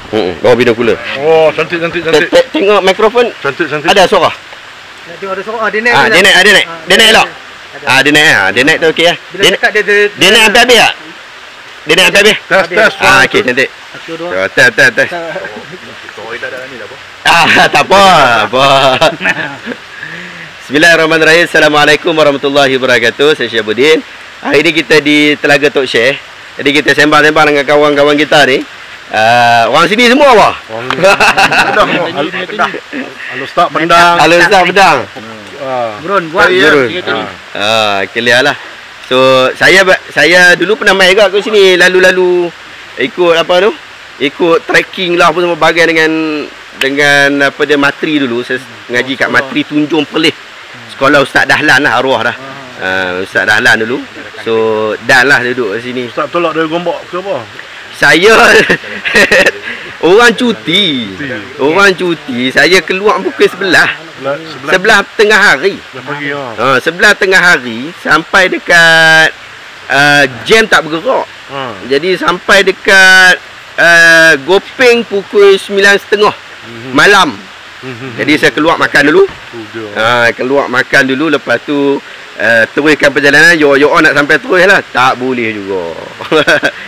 Bawah binokular. Oh, cantik. Tengok mikrofon. Cantik. Ada suara. Nak tengok ada suara. Dia naik. Dia naik. Dia naik elok. Dia naik. Dia naik tu okey lah. Bila dekat Dia naik sampai habis tak? Dia naik sampai habis? Tes. Okey, cantik. Satu dua. Tes. Sorry tak ada ni dah apa. Tak apa. Bismillahirrahmanirrahim. Assalamualaikum warahmatullahi wabarakatuh. Saya Syabuddin. Hari ni kita di Telaga Tok Syekh. Jadi kita sembang-sembang dengan kawan-kawan kita ni. Orang sini semua apa? Ustaz Pendang. Ustaz Pendang. Burun buat. Clear lah. So saya dulu pernah main juga kat sini, lalu-lalu ikut apa tu? Ikut trekking lah apa semua bagai dengan apa dia Matri dulu. Saya ngaji kat Matri Tunjung Perlis. Sekolah Ustaz Dahlan lah, arwah dah. Ustaz Dahlan dulu. So Dan lah duduk kat sini. Ustaz tolak dari Gombak ke apa? Saya orang cuti. Saya keluar pukul 11 tengah hari. Pagi tengah hari sampai dekat jam tak bergerak. Jadi sampai dekat Gopeng pukul 9.30 malam. Jadi saya keluar makan dulu. Lepas tu teruskan perjalanan. Yo nak sampai terus lah. Tak boleh juga.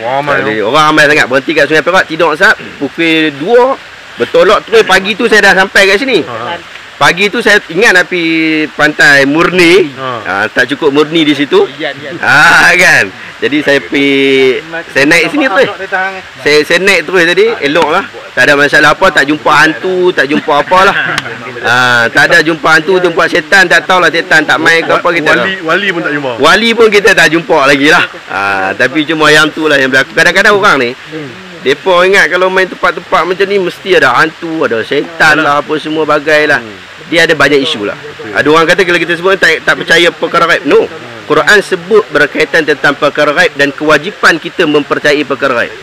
Orang ramai sangat. Berhenti kat Sungai Perak, tidur sap pukul 2. Bertolak terus. Pagi tu saya dah sampai kat sini. Pagi tu saya ingat nak pergi pantai Murni. Tak cukup Murni di situ. Kan. Jadi saya naik sini terus. Saya naik terus tadi. Elok lah. Tak ada masalah apa. Tak jumpa hantu. Tak jumpa apalah. Tak ada jumpa hantu. Jumpa setan. Tak tahulah setan tak main ke apa kita. Wali pun tak jumpa. Wali pun kita tak jumpa lagi lah. Tapi cuma yang tu lah yang berlaku. Kadang-kadang orang ni mereka ingat kalau main tempat-tempat macam ni mesti ada hantu, ada setan lah, apa semua bagai lah. Dia ada banyak isu lah. Ada orang kata kalau kita sebut tak percaya perkara gaib. No. Quran sebut berkaitan tentang perkara gaib dan kewajipan kita mempercayai perkara gaib.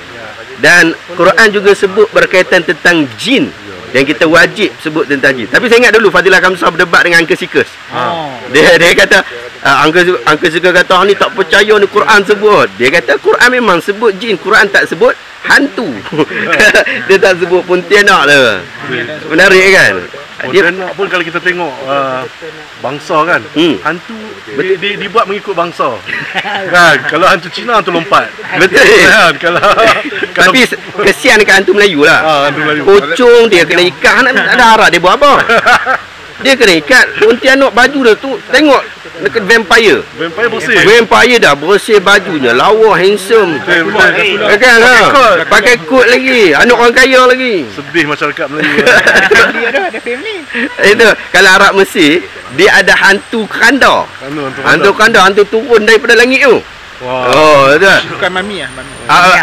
Dan Quran juga sebut berkaitan tentang jin dan kita wajib sebut tentang jin. Tapi saya ingat dulu Fadilah Kamsah berdebat dengan Uncle Sikus. Dia kata Uncle Sikus kata ni tak percaya ni Quran sebut. Dia kata Quran memang sebut jin, Quran tak sebut hantu. Dia tak sebut pontianak lah. Menarik kan? Pontianak pun kalau kita tengok bangsa kan, hantu dibuat mengikut bangsa. Kan, kalau hantu Cina hantu lompat. Betul kan? Tapi kesian dekat hantu Melayu lah. Pocong dia kena ikat, ada harap dia buat apa? Dia kena ikat. Pontianak baju dia tu tengok dekat vampire bersih. Vampire dah bersih bajunya, lawa, handsome. Kan pakai kot lagi, anak orang kaya lagi. Sedih masyarakat Melayu. Ada family. Itu kalau Arab Mesir dia ada hantu keranda. Hantu turun daripada langit tu. Bukan mami lah.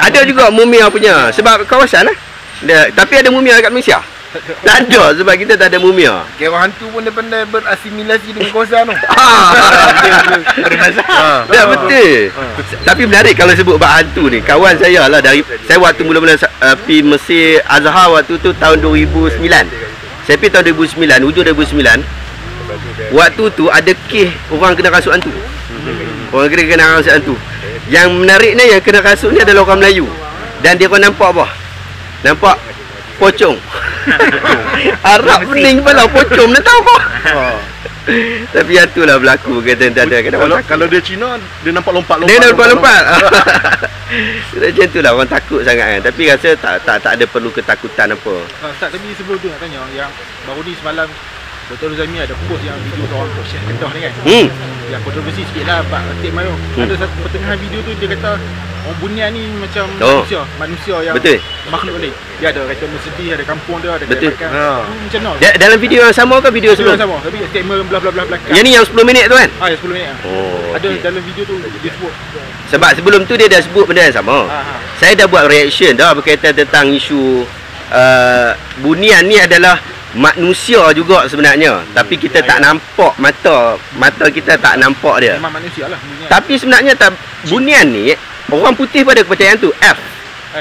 Ada juga mumia punya sebab kawasan lah. Tapi ada mumia dekat Malaysia. Tak ada sebab kita tak ada mumia. Orang hantu pun dia pandai berasimilasi dengan kawasan tu. Betul. Tapi menarik kalau sebut bab hantu ni. Kawan saya lah saya waktu mula-mula pergi Mesir Azhar waktu tu tahun 2009. Saya pergi tahun 2009, hujung 2009. Waktu tu ada kes orang kena rasuk hantu. Orang kena rasuk hantu. Yang menariknya yang kena rasuk ni adalah orang Melayu. Dan dia orang nampak apa? Nampak pocong. Arab pening kepala pocong nak tahu apa. Tapi yang itulah berlaku kata ada kalau dia Cina dia nampak lompat-lompat. Dia nampak lompat. Macam itulah orang takut sangat kan. Tapi rasa tak ada perlu ketakutan apa. Ustaz, tapi sebelum tu nak tanya yang baru ni semalam Dr. Ruzami ada post yang video orang Tok Syekh Kedah ni kan. Yang kontroversi sikit lah Pak Atik Mayu. Ada satu pertengahan video tu dia kata orang Bunian ni macam manusia yang makhluk lain. Dia ada kata bersedih, ada kampung dia, ada makan. Macam mana? Dalam video yang sama ke video sebelum? Sama. Tapi statement bla bla bla belakang. Yang ni yang 10 minit tu kan? Yang 10 minit. Ada dalam video tu dia sebut. Sebab sebelum tu dia dah sebut benda yang sama. Saya dah buat reaction dah berkaitan tentang isu Bunian ni adalah manusia juga sebenarnya, tapi kita tak nampak, mata kita tak nampak dia. Memang manusia lah Bunian. Tapi sebenarnya Bunian ni orang putih pada kepercayaan tu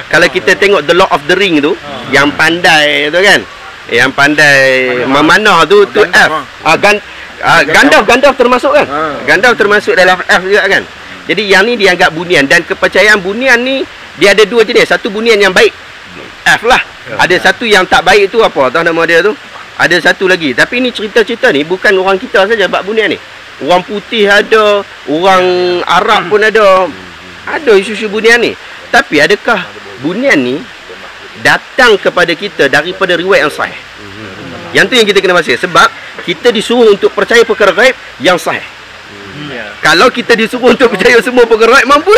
kalau kita tengok The Lord of the Ring tu, yang pandai tu kan, yang pandai memanah tu F. Gandalf termasuk kan? Gandalf termasuk dalam F juga kan. Jadi yang ni dianggap Bunian, dan kepercayaan Bunian ni dia ada dua jenis. Satu Bunian yang baik F lah. Ada satu yang tak baik tu apa? Tahu nama dia tu? Ada satu lagi. Tapi ni cerita-cerita ni bukan orang kita saja bab bunian ni. Orang putih ada, orang Arab pun ada. Ada isu-isu bunian ni. Tapi adakah bunian ni datang kepada kita daripada riwayat yang sahih? Yang tu yang kita kena baca. Sebab kita disuruh untuk percaya perkara gaib yang sahih. Kalau kita disuruh untuk percaya semua perkara gaib, mampu.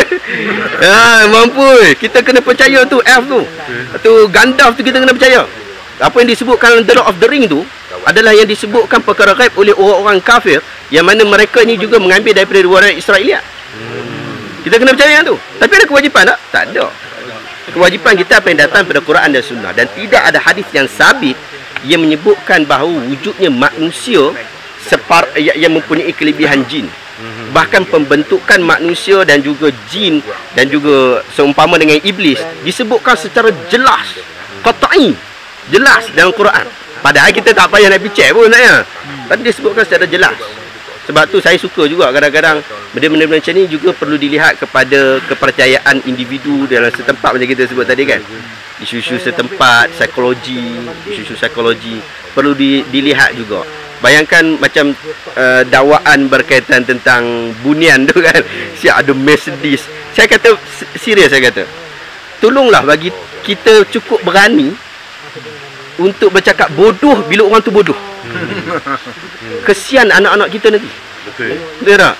Mampu. Kita kena percaya tu F tu. Tu Gandalf tu kita kena percaya. Apa yang disebutkan The Lord of the Ring tu adalah yang disebutkan perkara gaib oleh orang-orang kafir, yang mana mereka ni juga mengambil daripada riwayat Israeliat. Kita kena percaya yang tu. Tapi ada kewajipan tak? Tak ada. Kewajipan kita apa yang datang pada Quran dan Sunnah. Dan tidak ada hadis yang sabit yang menyebutkan bahawa wujudnya manusia yang mempunyai kelebihan jin. Bahkan pembentukan manusia dan juga jin dan juga seumpama dengan iblis disebutkan secara jelas, qat'i, jelas dalam Quran. Padahal kita tak payah nak pergi check pun sebenarnya. Tapi disebutkan secara jelas. Sebab tu saya suka juga kadang-kadang benda-benda macam ni juga perlu dilihat kepada kepercayaan individu dalam setempat macam kita sebut tadi kan. Isu-isu setempat, isu-isu psikologi perlu dilihat juga. Bayangkan macam dakwaan berkaitan tentang bunian tu kan. Siap ada Mercedes. Saya kata serius, saya kata tolonglah bagi kita cukup berani untuk bercakap bodoh bila orang tu bodoh. Kesian anak-anak kita nanti. Betul. Betul tak?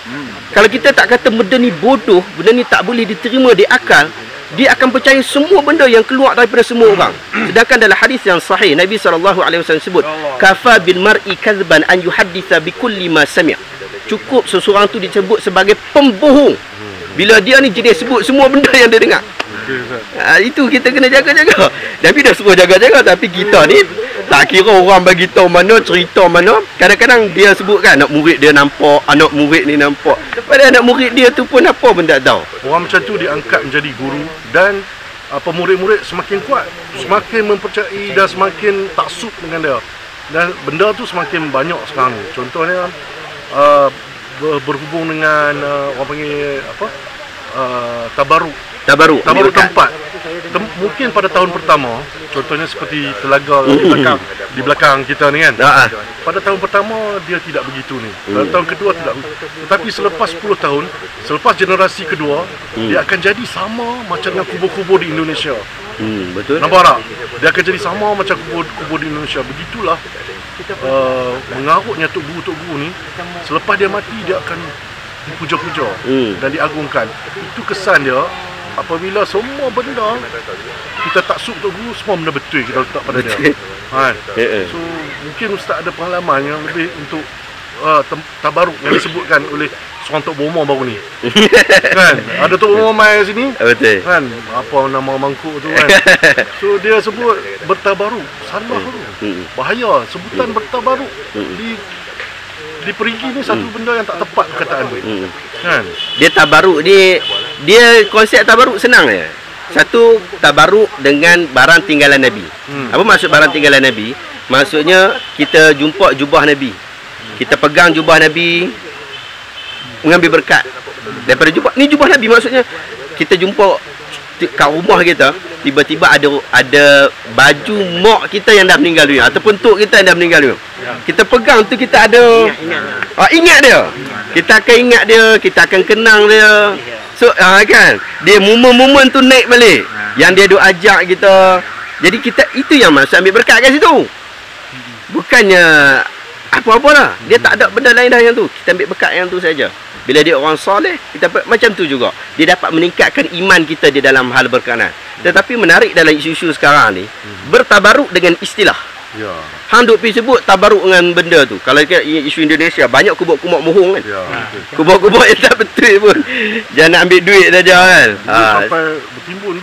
Kalau kita tak kata benda ni bodoh, benda ni tak boleh diterima di akal, dia akan percaya semua benda yang keluar daripada semua orang. Sedangkan dalam hadis yang sahih, Nabi SAW sebut, kafa bil mar'i kadzban an yuhadditha bi kulli ma sami'. Cukup seseorang tu disebut sebagai pembohong bila dia ni jenis sebut semua benda yang dia dengar. Itu kita kena jaga-jaga. Nabi dah suruh jaga-jaga, tapi kita ni tak kira orang bagi tahu mana, cerita mana. Kadang-kadang dia sebut kan, anak murid dia nampak, anak murid ni nampak. Padahal anak murid dia tu pun apa pun tak tahu. Orang macam tu diangkat menjadi guru dan pemurid-murid semakin kuat, semakin mempercayai dan semakin taksub dengan dia. Dan benda tu semakin banyak sekarang. Contohnya berhubung dengan orang panggil apa? Tabaruk tempat. Mungkin pada tahun pertama, contohnya seperti telaga di belakang kita ni kan. Pada tahun pertama dia tidak begitu ni. Pada tahun kedua tidak. Tetapi selepas 10 tahun, selepas generasi kedua, dia akan jadi sama macam dengan kubur-kubur di Indonesia. Betul. Nampak tak? Dia akan jadi sama macam kubur di Indonesia. Begitulah mengarutnya Tok Guru ni. Selepas dia mati, dia akan dipuja-puja dan diagungkan. Itu kesan dia. Apabila semua benda kita taksub Tok Guru, semua benda betul kita letak pada dia. So mungkin Ustaz ada pengalaman yang lebih untuk tabaruk yang disebutkan oleh seorang Tok Bomo baru ni. Kan? Ada Tok Bomo mai sini. Betul. Kan? Apa nama mangkuk tu kan. So dia sebut bertabaruk. Salah tu. Bahaya sebutan bertabaruk di perigi ni satu benda yang tak tepat perkataan tu. Kan? Dia tabaruk dia konsep tabaruk senang je. Satu, tabaruk dengan barang tinggalan Nabi. Apa maksud barang tinggalan Nabi? Maksudnya kita jumpa jubah Nabi. Kita pegang jubah Nabi, mengambil berkat daripada jubah. Ni jubah Nabi, maksudnya kita jumpa kat rumah kita, tiba-tiba ada baju mak kita yang dah meninggal dunia ataupun tok kita yang dah meninggal dunia. Kita pegang tu, kita ada ingat dia. Kita akan ingat dia, kita akan kenang dia. So kan, dia momen-momen tu naik balik. Yang dia duk ajak kita. Jadi kita, itu yang maksud ambil berkat kat situ. Bukannya apa-apa lah. Dia tak ada benda lain dah yang tu. Kita ambil berkat yang tu saja. Bila dia orang soleh, kita macam tu juga. Dia dapat meningkatkan iman kita di dalam hal berkenaan. Tetapi menarik dalam isu-isu sekarang ni, bertabaruk dengan istilah. Ya. Hang duk pergi sebut tabaruk dengan benda tu. Kalau isu Indonesia, banyak kubur-kubur mohong kan. Ya. Kubur-kubur yang tak betul pun. Jangan nak ambil duit saja kan. Sampai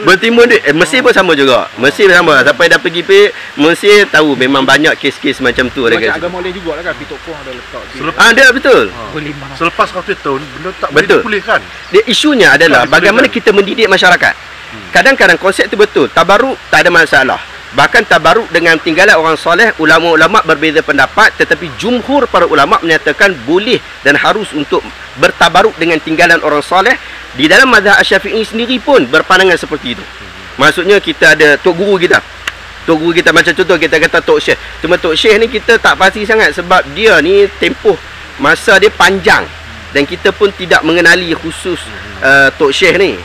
bertimbun duit. Mesir pun sama juga. Mesir sama. Siapa yang dah pergi Mesir tahu memang banyak kes-kes macam tu. Macam agama boleh jugalah kan. Pitokong ada letak. Ada betul. Selepas 100 tahun, benda tak boleh dipulihkan. Isunya adalah bagaimana kita mendidik masyarakat. Kadang-kadang konsep tu betul. Tabaruk tak ada masalah. Bahkan tabaruk dengan tinggalan orang soleh, ulama-ulama berbeza pendapat, tetapi jumhur para ulama menyatakan boleh dan harus untuk bertabaruk dengan tinggalan orang soleh. Di dalam mazhab Syafi'i sendiri pun berpandangan seperti itu. Maksudnya kita ada tok guru kita. Tok guru kita macam contoh kita kata tok syekh. Cuma tok syekh ni kita tak pasti sangat sebab dia ni tempoh masa dia panjang dan kita pun tidak mengenali khusus tok syekh ni.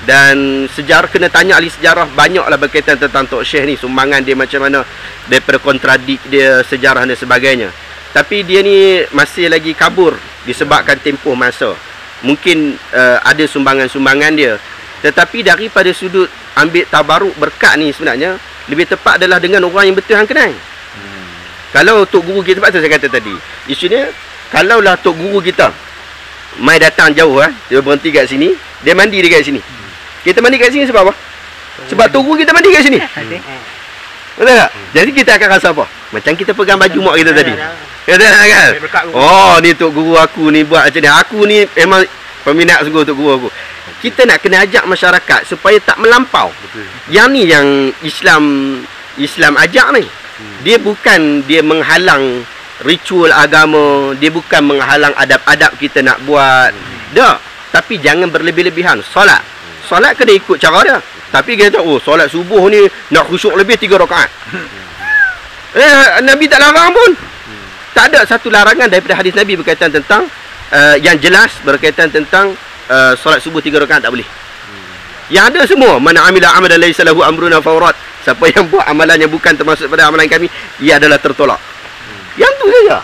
Dan sejarah kena tanya ahli sejarah banyaklah berkaitan tentang tok syekh ni, sumbangan dia macam mana daripada kontradik dia, sejarah dan sebagainya. Tapi dia ni masih lagi kabur disebabkan tempoh masa. Mungkin ada sumbangan-sumbangan dia. Tetapi daripada sudut ambil tabaruk berkat ni sebenarnya lebih tepat adalah dengan orang yang betul hang kenal. Kalau tok guru kita, sebab tu saya kata tadi, isunya kalaulah tok guru kita mai datang jauh dia berhenti kat sini, dia mandi dekat sini. Kita mandi kat sini sebab apa? Sebab tok guru kita mandi kat sini. Betul tak? Jadi kita akan rasa apa? Macam kita pegang baju mak kita tadi. Betul tak kan? Oh, ni tok guru aku ni buat macam ni. Aku ni memang peminat sungguh tok guru aku. Kita nak kena ajak masyarakat supaya tak melampau. Betul. Yang ni yang Islam ajak ni. Dia bukan dia menghalang ritual agama, dia bukan menghalang adab-adab kita nak buat. Dah, tapi jangan berlebih-lebihan. Solat kena ikut cara dia. Tapi kita tahu, solat subuh ni nak khusyuk lebih 3 rakaat. Nabi tak larang pun. Tak ada satu larangan daripada hadis Nabi berkaitan tentang yang jelas berkaitan tentang solat subuh 3 rakaat tak boleh. Yang ada semua, man amila amalan laysa lahu amruna fawrat. Siapa yang buat amalan yang bukan termasuk pada amalan kami, ia adalah tertolak. Yang tu saja.